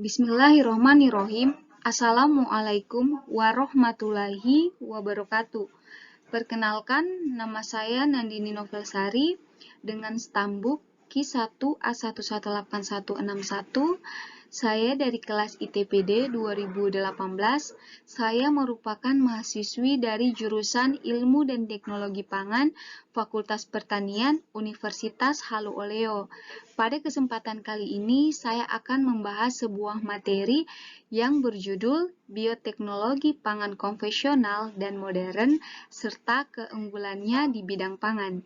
Bismillahirrohmanirrohim. Assalamualaikum warahmatullahi wabarakatuh. Perkenalkan, nama saya Nandini Novelsari dengan stambuk Q1A118161. Saya dari kelas ITPD 2018. Saya merupakan mahasiswi dari jurusan Ilmu dan Teknologi Pangan, Fakultas Pertanian, Universitas Halu Oleo. Pada kesempatan kali ini, saya akan membahas sebuah materi yang berjudul Bioteknologi Pangan Konvensional dan Modern, serta keunggulannya di bidang pangan.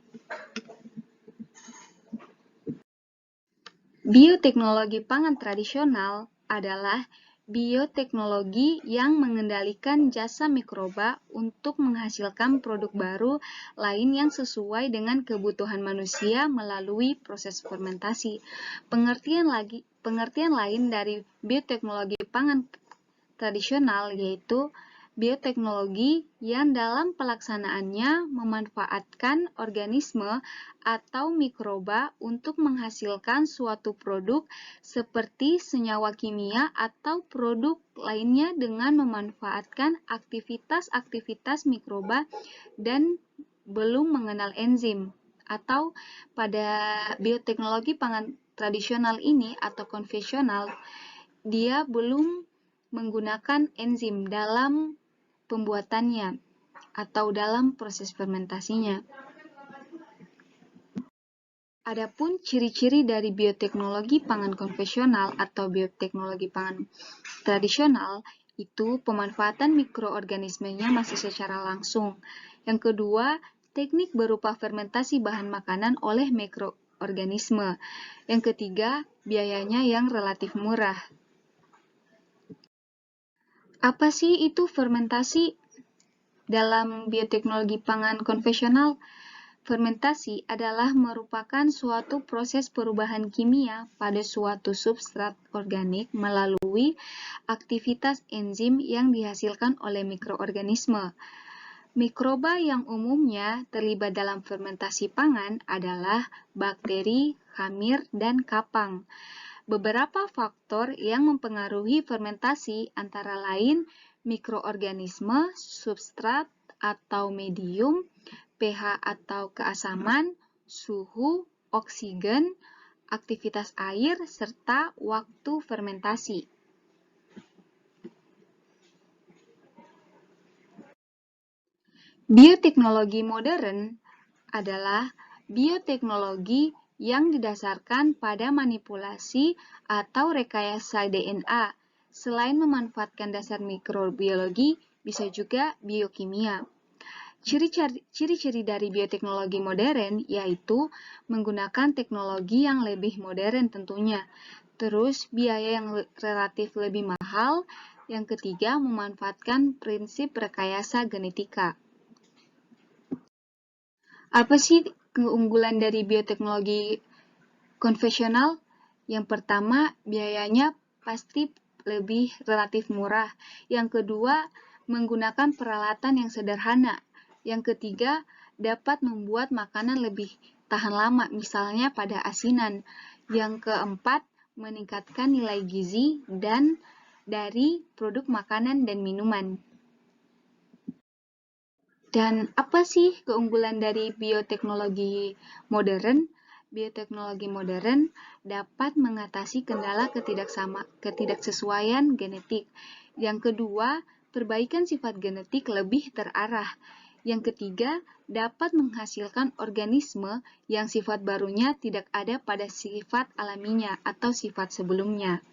Bioteknologi pangan tradisional adalah bioteknologi yang mengendalikan jasa mikroba untuk menghasilkan produk baru lain yang sesuai dengan kebutuhan manusia melalui proses fermentasi. Pengertian lain dari bioteknologi pangan tradisional yaitu bioteknologi yang dalam pelaksanaannya memanfaatkan organisme atau mikroba untuk menghasilkan suatu produk seperti senyawa kimia atau produk lainnya dengan memanfaatkan aktivitas-aktivitas mikroba dan belum mengenal enzim. Atau pada bioteknologi pangan tradisional ini atau konvensional, dia belum menggunakan enzim dalam pembuatannya atau dalam proses fermentasinya. Adapun ciri-ciri dari bioteknologi pangan konvensional atau bioteknologi pangan tradisional itu pemanfaatan mikroorganismenya masih secara langsung. Yang kedua, teknik berupa fermentasi bahan makanan oleh mikroorganisme. Yang ketiga, biayanya yang relatif murah. Apa sih itu fermentasi? Dalam bioteknologi pangan konvensional, fermentasi adalah merupakan suatu proses perubahan kimia pada suatu substrat organik melalui aktivitas enzim yang dihasilkan oleh mikroorganisme. Mikroba yang umumnya terlibat dalam fermentasi pangan adalah bakteri, hamir, dan kapang. Beberapa faktor yang mempengaruhi fermentasi antara lain mikroorganisme, substrat atau medium, pH atau keasaman, suhu, oksigen, aktivitas air, serta waktu fermentasi. Bioteknologi modern adalah bioteknologi yang didasarkan pada manipulasi atau rekayasa DNA. Selain memanfaatkan dasar mikrobiologi, bisa juga biokimia. Ciri-ciri dari bioteknologi modern yaitu menggunakan teknologi yang lebih modern tentunya. Terus biaya yang relatif lebih mahal. Yang ketiga, memanfaatkan prinsip rekayasa genetika. Apa sih keunggulan dari bioteknologi konvensional? Yang pertama, biayanya pasti lebih relatif murah. Yang kedua, menggunakan peralatan yang sederhana. Yang ketiga, dapat membuat makanan lebih tahan lama, misalnya pada asinan. Yang keempat, meningkatkan nilai gizi dan dari produk makanan dan minuman. Dan apa sih keunggulan dari bioteknologi modern? Bioteknologi modern dapat mengatasi kendala ketidaksesuaian genetik. Yang kedua, perbaikan sifat genetik lebih terarah. Yang ketiga, dapat menghasilkan organisme yang sifat barunya tidak ada pada sifat alaminya atau sifat sebelumnya.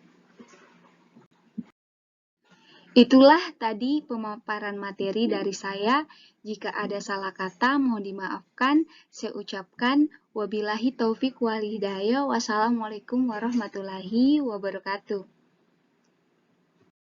Itulah tadi pemaparan materi dari saya. Jika ada salah kata, mohon dimaafkan. Saya ucapkan wabillahi taufik wal hidayah. Wassalamualaikum warahmatullahi wabarakatuh.